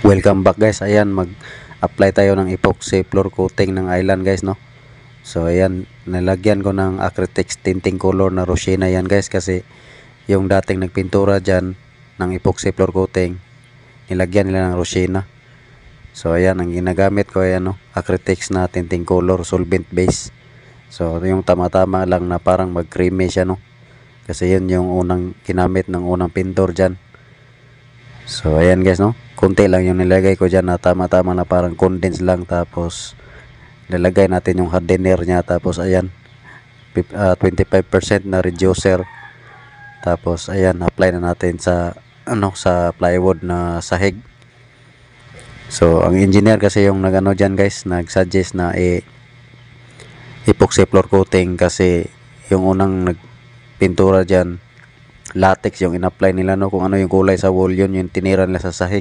Welcome back guys. Ayan, mag-apply tayo ng epoxy floor coating ng island guys, no. So ayan, nilagyan ko ng Acrytex tinting color na Rosina yan guys, kasi yung dating nagpintura dyan ng epoxy floor coating, nilagyan nila ng Rosina. So ayan, ang ginagamit ko ayan, no, Acrytex na tinting color solvent base. So yung tama-tama lang na parang mag-creamy siya, no, kasi yun yung unang ginamit ng unang pintor dyan. So ayan guys, no, konti lang yung nilagay ko dyan na tama-tama na parang condense lang. Tapos nilagay natin yung hardener nya. Tapos ayan, 25% na reducer. Tapos ayan, apply na natin sa sa plywood na sahig. So ang engineer kasi yung nagano dyan guys, nag-suggest na epoxy floor coating, kasi yung unang nagpintura dyan latex yung in-apply nila, no, kung ano yung kulay sa wall, yun yung tinira nila sa sahig.